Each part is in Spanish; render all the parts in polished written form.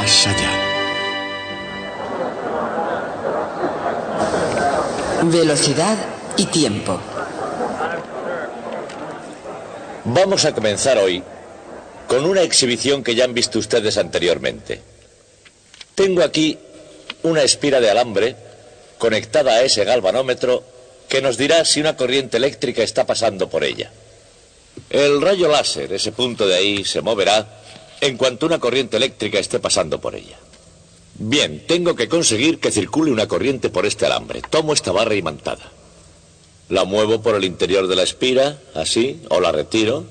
más allá. Velocidad y tiempo. Vamos a comenzar hoy con una exhibición que ya han visto ustedes anteriormente. Tengo aquí una espira de alambre conectada a ese galvanómetro que nos dirá si una corriente eléctrica está pasando por ella. El rayo láser, ese punto de ahí, se moverá en cuanto una corriente eléctrica esté pasando por ella. Bien, tengo que conseguir que circule una corriente por este alambre. Tomo esta barra imantada. La muevo por el interior de la espira, así, o la retiro.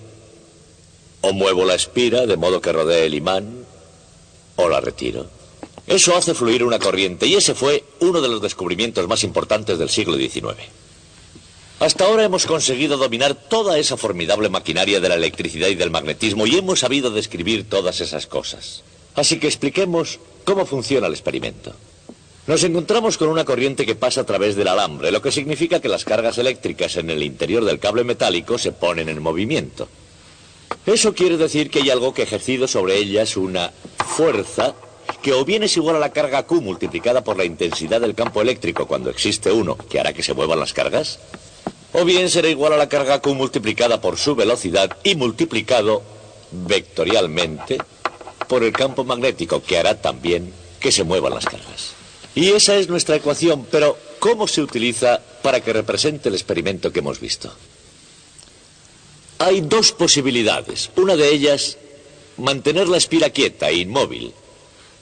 O muevo la espira de modo que rodee el imán, o la retiro. Eso hace fluir una corriente, y ese fue uno de los descubrimientos más importantes del siglo XIX. Hasta ahora hemos conseguido dominar toda esa formidable maquinaria de la electricidad y del magnetismo, y hemos sabido describir todas esas cosas. Así que expliquemos cómo funciona el experimento. Nos encontramos con una corriente que pasa a través del alambre, lo que significa que las cargas eléctricas en el interior del cable metálico se ponen en movimiento. Eso quiere decir que hay algo que ha ejercido sobre ellas una fuerza que o bien es igual a la carga Q multiplicada por la intensidad del campo eléctrico cuando existe uno que hará que se muevan las cargas, o bien será igual a la carga Q multiplicada por su velocidad y multiplicado vectorialmente por el campo magnético que hará también que se muevan las cargas. Y esa es nuestra ecuación, pero ¿cómo se utiliza para que represente el experimento que hemos visto? Hay dos posibilidades. Una de ellas, mantener la espira quieta e inmóvil.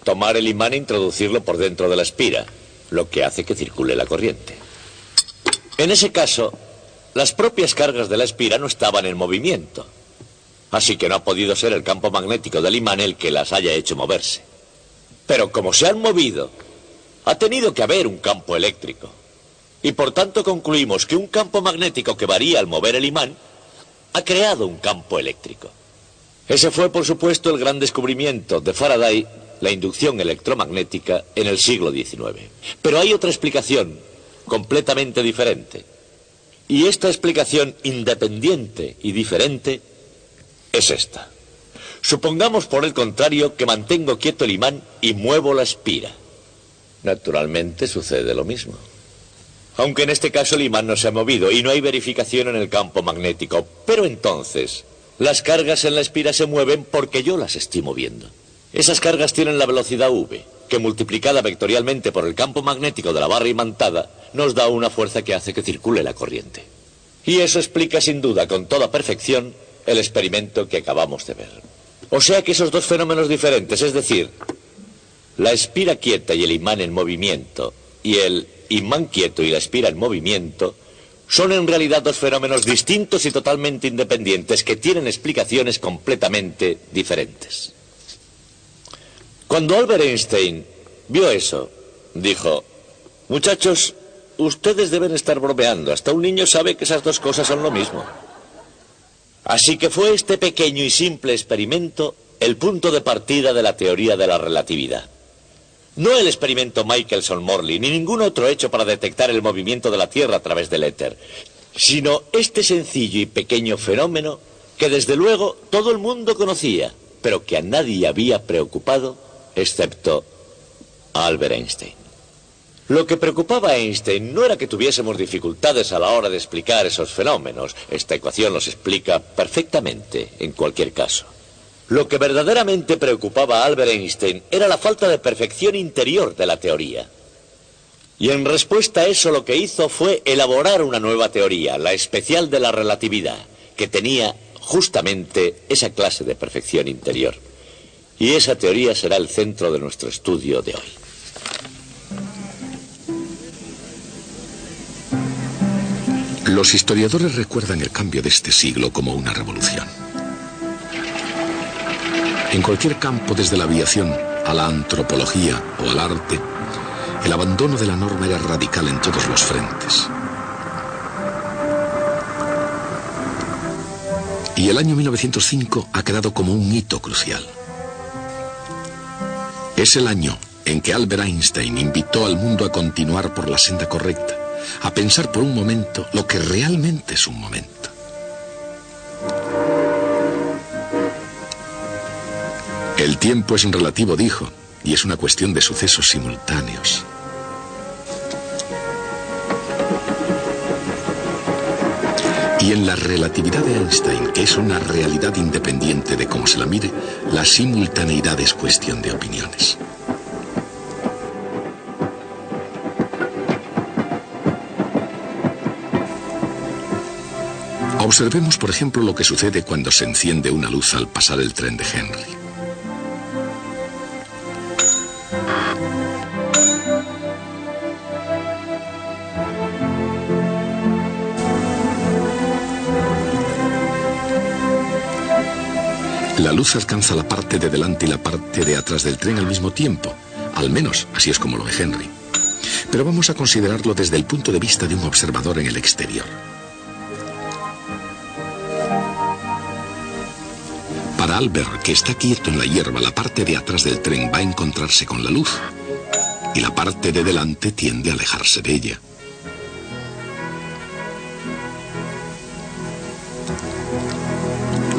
Tomar el imán e introducirlo por dentro de la espira, lo que hace que circule la corriente. En ese caso, las propias cargas de la espira no estaban en movimiento, así que no ha podido ser el campo magnético del imán el que las haya hecho moverse. Pero como se han movido, ha tenido que haber un campo eléctrico. Y por tanto concluimos que un campo magnético que varía al mover el imán ha creado un campo eléctrico. Ese fue, por supuesto, el gran descubrimiento de Faraday, la inducción electromagnética, en el siglo XIX. Pero hay otra explicación completamente diferente. Y esta explicación independiente y diferente es esta. Supongamos, por el contrario, que mantengo quieto el imán y muevo la espira. Naturalmente sucede lo mismo. Aunque en este caso el imán no se ha movido y no hay verificación en el campo magnético. Pero entonces, las cargas en la espira se mueven porque yo las estoy moviendo. Esas cargas tienen la velocidad v, que multiplicada vectorialmente por el campo magnético de la barra imantada, nos da una fuerza que hace que circule la corriente. Y eso explica sin duda con toda perfección el experimento que acabamos de ver. O sea que esos dos fenómenos diferentes, es decir, la espira quieta y el imán en movimiento, y el imán quieto y la espira en movimiento, son en realidad dos fenómenos distintos y totalmente independientes que tienen explicaciones completamente diferentes. Cuando Albert Einstein vio eso, dijo: muchachos, ustedes deben estar bromeando, hasta un niño sabe que esas dos cosas son lo mismo. Así que fue este pequeño y simple experimento el punto de partida de la teoría de la relatividad. No el experimento Michelson-Morley, ni ningún otro hecho para detectar el movimiento de la Tierra a través del éter, sino este sencillo y pequeño fenómeno que desde luego todo el mundo conocía, pero que a nadie había preocupado, excepto a Albert Einstein. Lo que preocupaba a Einstein no era que tuviésemos dificultades a la hora de explicar esos fenómenos. Esta ecuación los explica perfectamente en cualquier caso. Lo que verdaderamente preocupaba a Albert Einstein era la falta de perfección interior de la teoría. Y en respuesta a eso lo que hizo fue elaborar una nueva teoría, la especial de la relatividad, que tenía justamente esa clase de perfección interior. Y esa teoría será el centro de nuestro estudio de hoy. Los historiadores recuerdan el cambio de este siglo como una revolución. En cualquier campo, desde la aviación a la antropología o al arte, el abandono de la norma era radical en todos los frentes. Y el año 1905 ha quedado como un hito crucial. Es el año en que Albert Einstein invitó al mundo a continuar por la senda correcta, a pensar por un momento lo que realmente es un momento. El tiempo es relativo, dijo, y es una cuestión de sucesos simultáneos. Y en la relatividad de Einstein, que es una realidad independiente de cómo se la mire, la simultaneidad es cuestión de opiniones. Observemos, por ejemplo, lo que sucede cuando se enciende una luz al pasar el tren de Henry. La luz alcanza la parte de delante y la parte de atrás del tren al mismo tiempo. Al menos, así es como lo ve Henry. Pero vamos a considerarlo desde el punto de vista de un observador en el exterior. Para Albert, que está quieto en la hierba, la parte de atrás del tren va a encontrarse con la luz y la parte de delante tiende a alejarse de ella.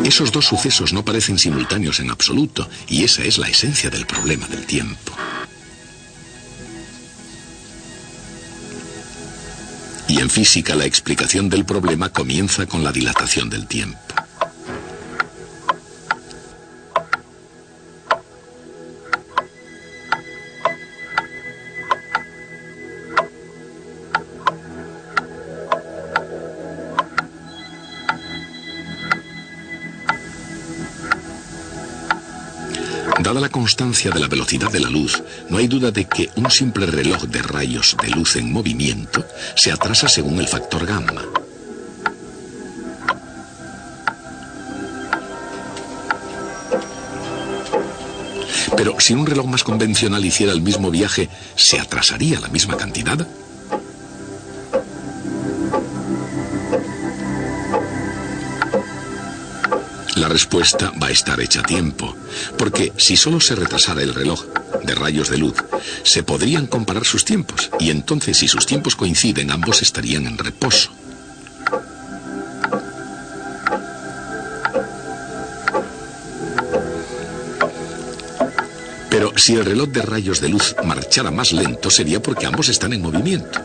Esos dos sucesos no parecen simultáneos en absoluto, y esa es la esencia del problema del tiempo. Y en física la explicación del problema comienza con la dilatación del tiempo. Dada la constancia de la velocidad de la luz, no hay duda de que un simple reloj de rayos de luz en movimiento se atrasa según el factor gamma. Pero si un reloj más convencional hiciera el mismo viaje, ¿se atrasaría la misma cantidad? La respuesta va a estar hecha a tiempo, porque si solo se retrasara el reloj de rayos de luz, se podrían comparar sus tiempos, y entonces si sus tiempos coinciden, ambos estarían en reposo. Pero si el reloj de rayos de luz marchara más lento, sería porque ambos están en movimiento.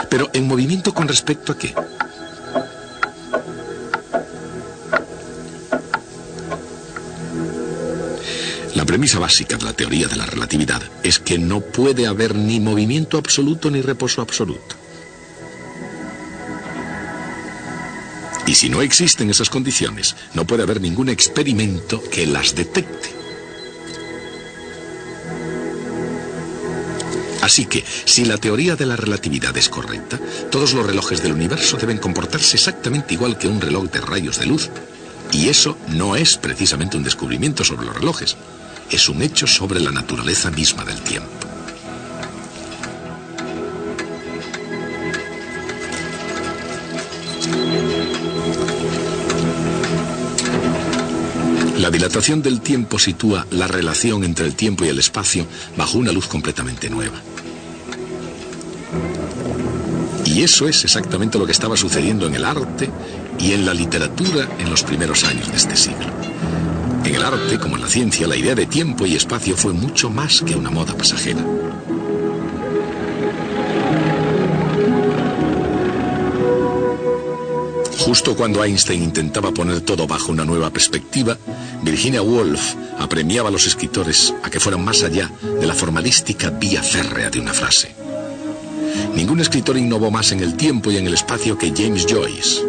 ¿Pero en movimiento con respecto a qué? La premisa básica de la teoría de la relatividad es que no puede haber ni movimiento absoluto ni reposo absoluto. Y si no existen esas condiciones, no puede haber ningún experimento que las detecte. Así que, si la teoría de la relatividad es correcta, todos los relojes del universo deben comportarse exactamente igual que un reloj de rayos de luz. Y eso no es precisamente un descubrimiento sobre los relojes. Es un hecho sobre la naturaleza misma del tiempo. La dilatación del tiempo sitúa la relación entre el tiempo y el espacio bajo una luz completamente nueva. Y eso es exactamente lo que estaba sucediendo en el arte y en la literatura en los primeros años de este siglo. En el arte, como en la ciencia, la idea de tiempo y espacio fue mucho más que una moda pasajera. Justo cuando Einstein intentaba poner todo bajo una nueva perspectiva, Virginia Woolf apremiaba a los escritores a que fueran más allá de la formalística vía férrea de una frase. Ningún escritor innovó más en el tiempo y en el espacio que James Joyce.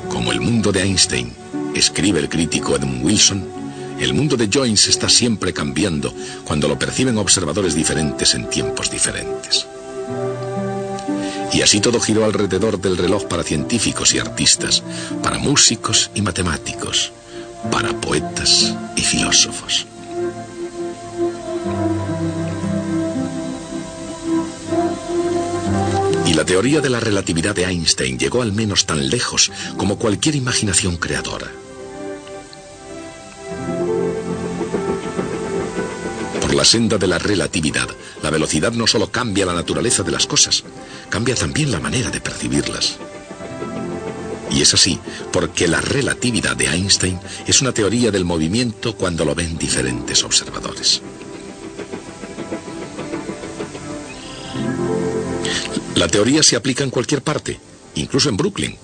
Como el mundo de Einstein, escribe el crítico Edmund Wilson, el mundo de Joyce está siempre cambiando cuando lo perciben observadores diferentes en tiempos diferentes. Y así todo giró alrededor del reloj para científicos y artistas, para músicos y matemáticos, para poetas y filósofos. Y la teoría de la relatividad de Einstein llegó al menos tan lejos como cualquier imaginación creadora. Por la senda de la relatividad, la velocidad no solo cambia la naturaleza de las cosas, cambia también la manera de percibirlas. Y es así, porque la relatividad de Einstein es una teoría del movimiento cuando lo ven diferentes observadores. La teoría se aplica en cualquier parte, incluso en Brooklyn,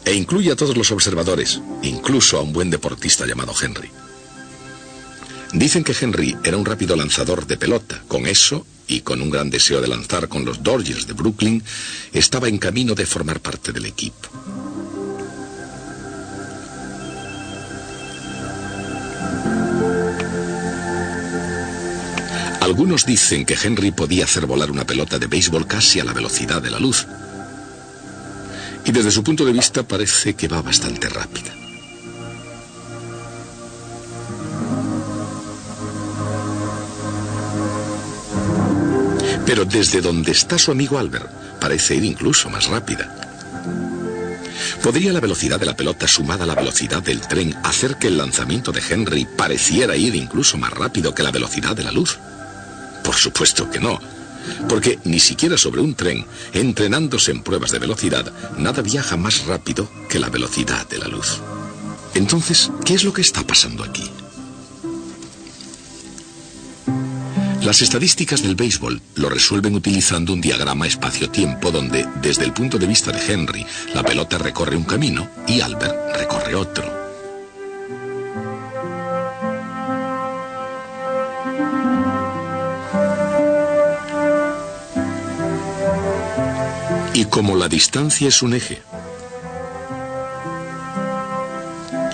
e incluye a todos los observadores, incluso a un buen deportista llamado Henry. Dicen que Henry era un rápido lanzador de pelota. Con eso, y con un gran deseo de lanzar con los Dodgers de Brooklyn, estaba en camino de formar parte del equipo. Algunos dicen que Henry podía hacer volar una pelota de béisbol casi a la velocidad de la luz. Y desde su punto de vista parece que va bastante rápida. Pero desde donde está su amigo Albert, parece ir incluso más rápida. ¿Podría la velocidad de la pelota sumada a la velocidad del tren hacer que el lanzamiento de Henry pareciera ir incluso más rápido que la velocidad de la luz? Por supuesto que no, porque ni siquiera sobre un tren, entrenándose en pruebas de velocidad, nada viaja más rápido que la velocidad de la luz. Entonces, ¿qué es lo que está pasando aquí? Las estadísticas del béisbol lo resuelven utilizando un diagrama espacio-tiempo donde, desde el punto de vista de Henry, la pelota recorre un camino y Albert recorre otro. Y como la distancia es un eje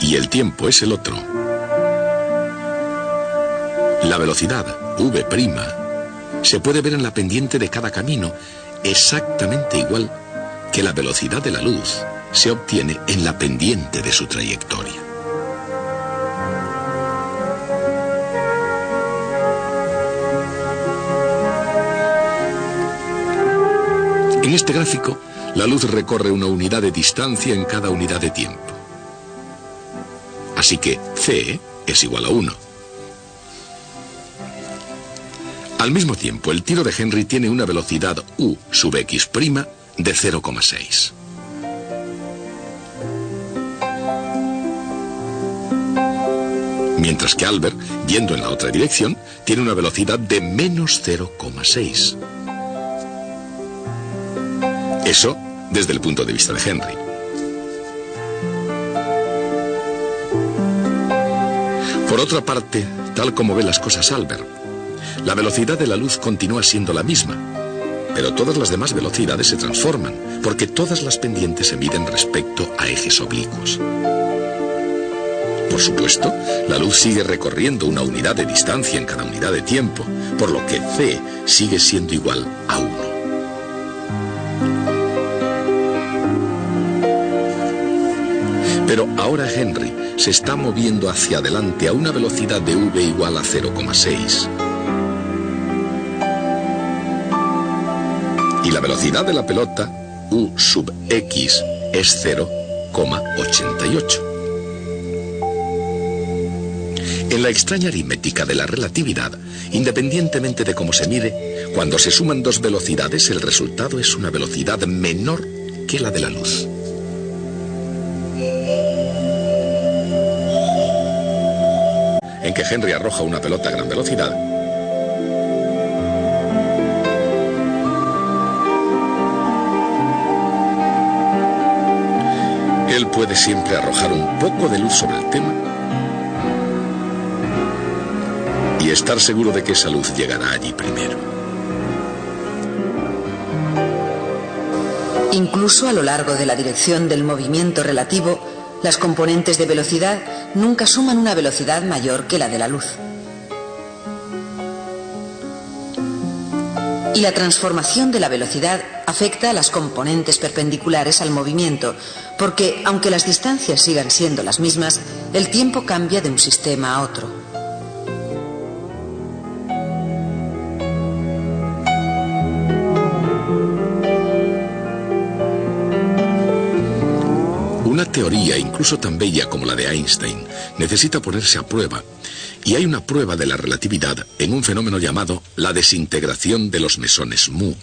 y el tiempo es el otro, la velocidad, v', se puede ver en la pendiente de cada camino exactamente igual que la velocidad de la luz se obtiene en la pendiente de su trayectoria. En este gráfico, la luz recorre una unidad de distancia en cada unidad de tiempo. Así que c es igual a 1. Al mismo tiempo, el tiro de Henry tiene una velocidad u sub x' de 0,6. Mientras que Albert, yendo en la otra dirección, tiene una velocidad de menos 0,6. Eso desde el punto de vista de Henry. Por otra parte, tal como ve las cosas Albert, la velocidad de la luz continúa siendo la misma, pero todas las demás velocidades se transforman, porque todas las pendientes se miden respecto a ejes oblicuos. Por supuesto, la luz sigue recorriendo una unidad de distancia en cada unidad de tiempo, por lo que c sigue siendo igual a 1. Pero ahora Henry se está moviendo hacia adelante a una velocidad de v igual a 0,6. Y la velocidad de la pelota, u sub x, es 0,88. En la extraña aritmética de la relatividad, independientemente de cómo se mide, cuando se suman dos velocidades, el resultado es una velocidad menor que la de la luz. En que Henry arroja una pelota a gran velocidad, él puede siempre arrojar un poco de luz sobre el tema y estar seguro de que esa luz llegará allí primero. Incluso a lo largo de la dirección del movimiento relativo, las componentes de velocidad nunca suman una velocidad mayor que la de la luz. Y la transformación de la velocidad afecta a las componentes perpendiculares al movimiento, porque, aunque las distancias sigan siendo las mismas, el tiempo cambia de un sistema a otro. Una teoría, incluso tan bella como la de Einstein, necesita ponerse a prueba, y hay una prueba de la relatividad en un fenómeno llamado la desintegración de los mesones mu.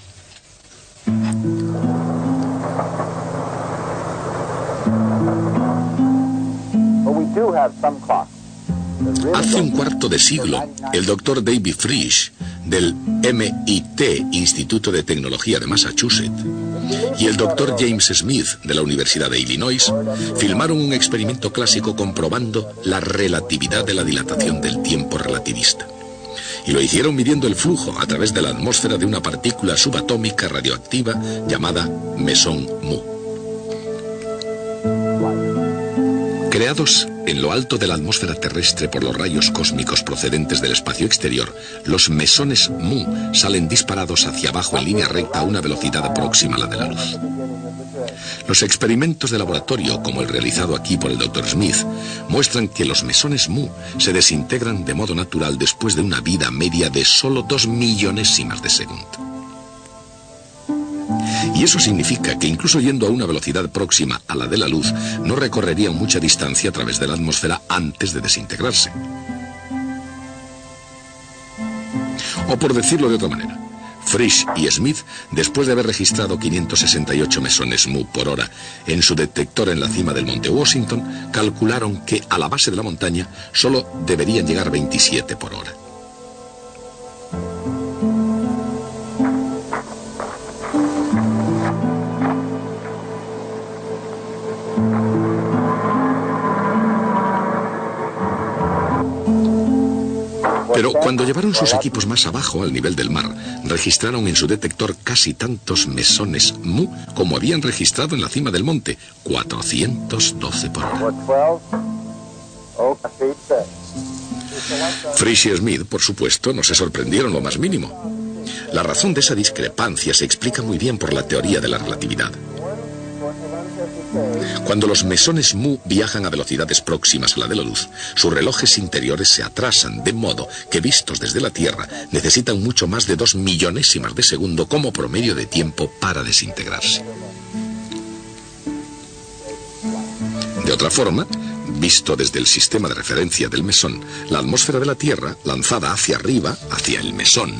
Hace un cuarto de siglo, el doctor David Frisch del MIT, Instituto de Tecnología de Massachusetts, y el Dr. James Smith, de la Universidad de Illinois, filmaron un experimento clásico comprobando la relatividad de la dilatación del tiempo relativista. Y lo hicieron midiendo el flujo a través de la atmósfera de una partícula subatómica radioactiva llamada mesón mu. Creados en lo alto de la atmósfera terrestre por los rayos cósmicos procedentes del espacio exterior, los mesones mu salen disparados hacia abajo en línea recta a una velocidad próxima a la de la luz. Los experimentos de laboratorio, como el realizado aquí por el Dr. Smith, muestran que los mesones mu se desintegran de modo natural después de una vida media de solo 2 millonésimas de segundo. Y eso significa que incluso yendo a una velocidad próxima a la de la luz, no recorrerían mucha distancia a través de la atmósfera antes de desintegrarse. O por decirlo de otra manera, Frisch y Smith, después de haber registrado 568 mesones mu por hora en su detector en la cima del monte Washington, calcularon que a la base de la montaña solo deberían llegar 27 por hora. Pero cuando llevaron sus equipos más abajo, al nivel del mar, registraron en su detector casi tantos mesones mu como habían registrado en la cima del monte, 412 por hora. Frisch y Smith, por supuesto, no se sorprendieron lo más mínimo. La razón de esa discrepancia se explica muy bien por la teoría de la relatividad. Cuando los mesones mu viajan a velocidades próximas a la de la luz, sus relojes interiores se atrasan, de modo que vistos desde la Tierra necesitan mucho más de 2 millonésimas de segundo como promedio de tiempo para desintegrarse. De otra forma, visto desde el sistema de referencia del mesón, la atmósfera de la Tierra, lanzada hacia arriba, hacia el mesón,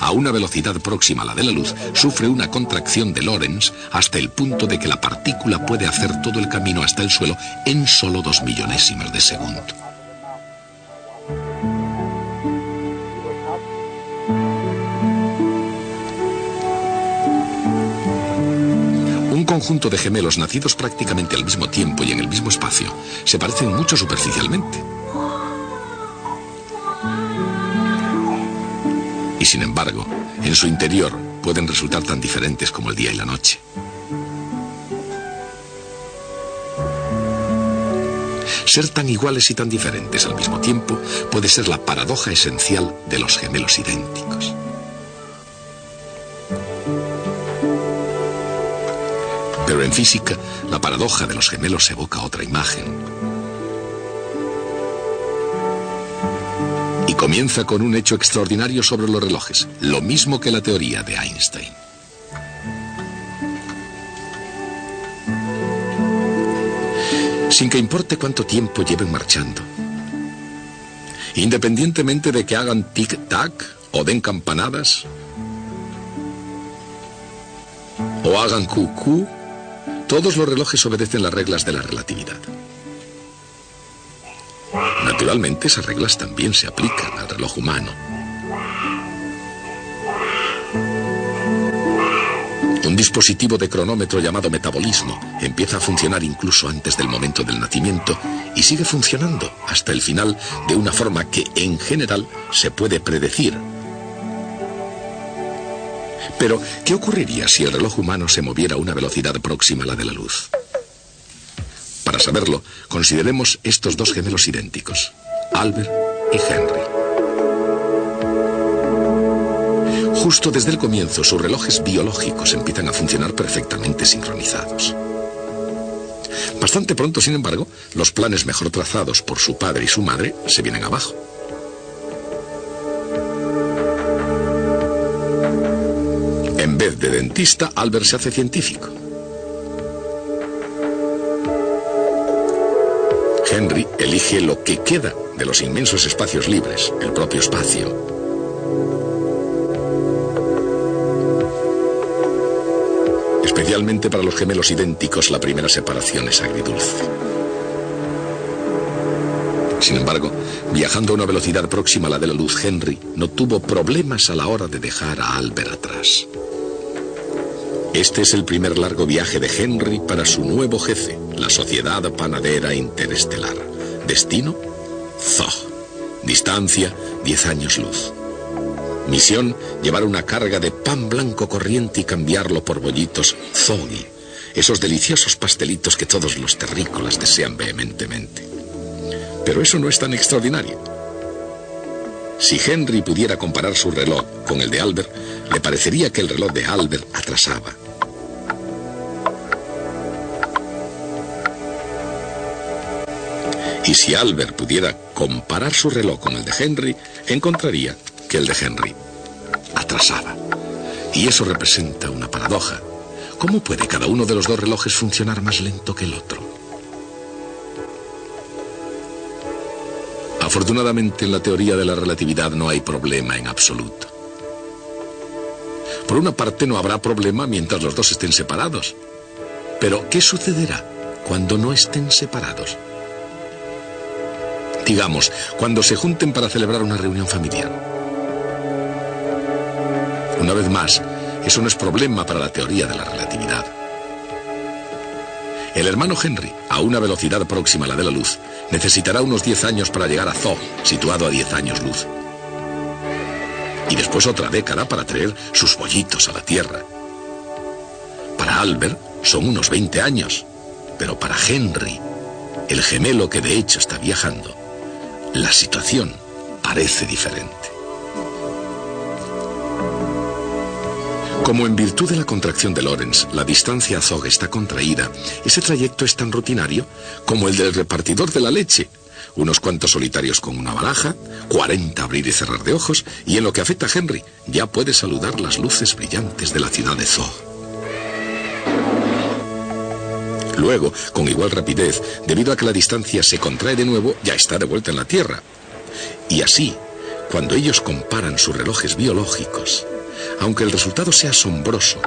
a una velocidad próxima a la de la luz, sufre una contracción de Lorentz hasta el punto de que la partícula puede hacer todo el camino hasta el suelo en solo 2 millonésimas de segundo. Un conjunto de gemelos nacidos prácticamente al mismo tiempo y en el mismo espacio se parecen mucho superficialmente. Y sin embargo, en su interior pueden resultar tan diferentes como el día y la noche. Ser tan iguales y tan diferentes al mismo tiempo puede ser la paradoja esencial de los gemelos idénticos. Pero en física, la paradoja de los gemelos evoca otra imagen. Y comienza con un hecho extraordinario sobre los relojes, lo mismo que la teoría de Einstein. Sin que importe cuánto tiempo lleven marchando, independientemente de que hagan tic-tac o den campanadas, o hagan cu-cu, todos los relojes obedecen las reglas de la relatividad. Naturalmente, esas reglas también se aplican al reloj humano. Un dispositivo de cronómetro llamado metabolismo empieza a funcionar incluso antes del momento del nacimiento y sigue funcionando hasta el final de una forma que, en general, se puede predecir. Pero, ¿qué ocurriría si el reloj humano se moviera a una velocidad próxima a la de la luz? Para saberlo, consideremos estos dos gemelos idénticos, Albert y Henry. Justo desde el comienzo, sus relojes biológicos empiezan a funcionar perfectamente sincronizados. Bastante pronto, sin embargo, los planes mejor trazados por su padre y su madre se vienen abajo. En vez de dentista, Albert se hace científico. Henry elige lo que queda de los inmensos espacios libres, el propio espacio. Especialmente para los gemelos idénticos, la primera separación es agridulce. Sin embargo, viajando a una velocidad próxima a la de la luz, Henry no tuvo problemas a la hora de dejar a Albert atrás. Este es el primer largo viaje de Henry para su nuevo jefe, la Sociedad Panadera Interestelar. Destino: Zog. Distancia: 10 años luz. Misión: llevar una carga de pan blanco corriente y cambiarlo por bollitos Zoggy, esos deliciosos pastelitos que todos los terrícolas desean vehementemente. Pero eso no es tan extraordinario. Si Henry pudiera comparar su reloj con el de Albert, le parecería que el reloj de Albert atrasaba. Y si Albert pudiera comparar su reloj con el de Henry, encontraría que el de Henry atrasaba. Y eso representa una paradoja. ¿Cómo puede cada uno de los dos relojes funcionar más lento que el otro? Afortunadamente, en la teoría de la relatividad no hay problema en absoluto. Por una parte, no habrá problema mientras los dos estén separados. Pero, ¿qué sucederá cuando no estén separados? Digamos, cuando se junten para celebrar una reunión familiar. Una vez más, eso no es problema para la teoría de la relatividad. El hermano Henry, a una velocidad próxima a la de la luz, necesitará unos 10 años para llegar a Zog, situado a 10 años luz. Y después otra década para traer sus bollitos a la Tierra. Para Albert son unos 20 años, pero para Henry, el gemelo que de hecho está viajando, la situación parece diferente. Como en virtud de la contracción de Lorentz, la distancia a Zog está contraída, ese trayecto es tan rutinario como el del repartidor de la leche. Unos cuantos solitarios con una baraja, 40 abrir y cerrar de ojos, y en lo que afecta a Henry, ya puede saludar las luces brillantes de la ciudad de Zog. Luego, con igual rapidez, debido a que la distancia se contrae de nuevo, ya está de vuelta en la Tierra. Y así, cuando ellos comparan sus relojes biológicos, aunque el resultado sea asombroso,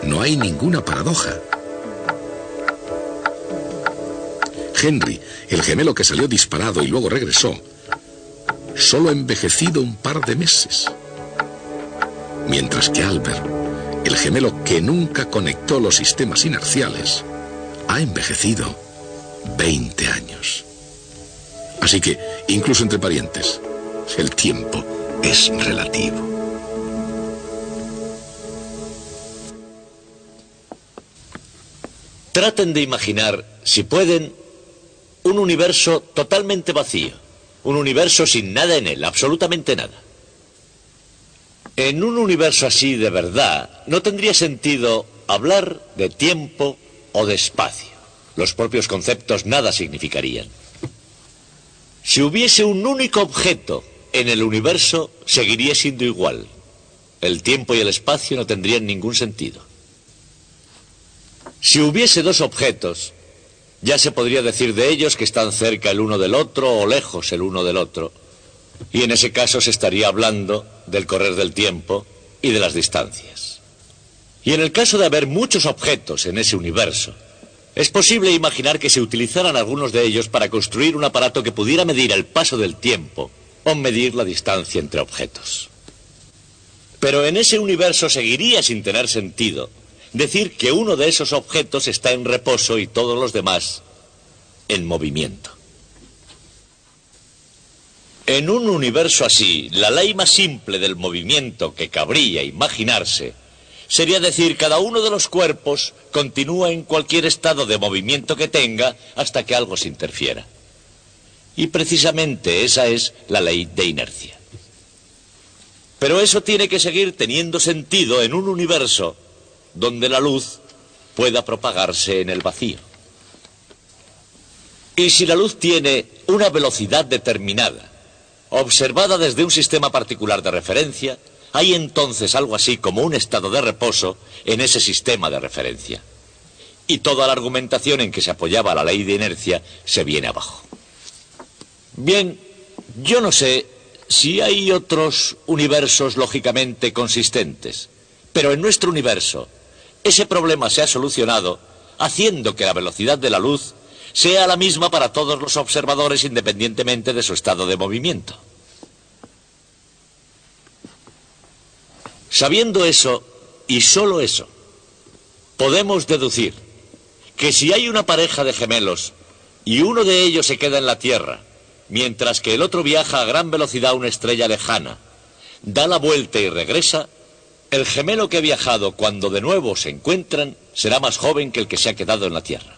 no hay ninguna paradoja. Henry, el gemelo que salió disparado y luego regresó, solo ha envejecido un par de meses. Mientras que Albert, el gemelo que nunca conectó los sistemas inerciales, ha envejecido 20 años. Así que, incluso entre parientes, el tiempo es relativo. Traten de imaginar, si pueden, un universo totalmente vacío. Un universo sin nada en él, absolutamente nada. En un universo así de verdad, no tendría sentido hablar de tiempo o de espacio. Los propios conceptos nada significarían. Si hubiese un único objeto en el universo, seguiría siendo igual. El tiempo y el espacio no tendrían ningún sentido. Si hubiese dos objetos, ya se podría decir de ellos que están cerca el uno del otro o lejos el uno del otro. Y en ese caso se estaría hablando del correr del tiempo y de las distancias. Y en el caso de haber muchos objetos en ese universo, es posible imaginar que se utilizaran algunos de ellos para construir un aparato que pudiera medir el paso del tiempo o medir la distancia entre objetos. Pero en ese universo seguiría sin tener sentido decir que uno de esos objetos está en reposo y todos los demás en movimiento. En un universo así, la ley más simple del movimiento que cabría imaginarse sería decir cada uno de los cuerpos continúa en cualquier estado de movimiento que tenga hasta que algo se interfiera. Y precisamente esa es la ley de inercia. Pero eso tiene que seguir teniendo sentido en un universo donde la luz pueda propagarse en el vacío. Y si la luz tiene una velocidad determinada, observada desde un sistema particular de referencia, hay entonces algo así como un estado de reposo en ese sistema de referencia. Y toda la argumentación en que se apoyaba la ley de inercia se viene abajo. Bien, yo no sé si hay otros universos lógicamente consistentes, pero en nuestro universo ese problema se ha solucionado haciendo que la velocidad de la luz sea la misma para todos los observadores independientemente de su estado de movimiento. Sabiendo eso, y solo eso, podemos deducir que si hay una pareja de gemelos y uno de ellos se queda en la Tierra, mientras que el otro viaja a gran velocidad a una estrella lejana, da la vuelta y regresa, el gemelo que ha viajado cuando de nuevo se encuentran será más joven que el que se ha quedado en la Tierra.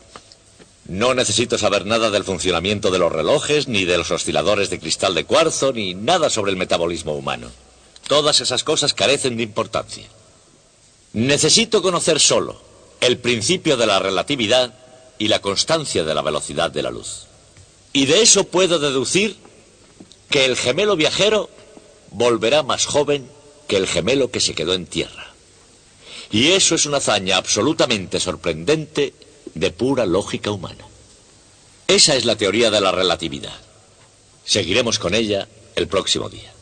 No necesito saber nada del funcionamiento de los relojes, ni de los osciladores de cristal de cuarzo, ni nada sobre el metabolismo humano. Todas esas cosas carecen de importancia. Necesito conocer solo el principio de la relatividad y la constancia de la velocidad de la luz. Y de eso puedo deducir que el gemelo viajero volverá más joven que el gemelo que se quedó en tierra. Y eso es una hazaña absolutamente sorprendente de pura lógica humana. Esa es la teoría de la relatividad. Seguiremos con ella el próximo día.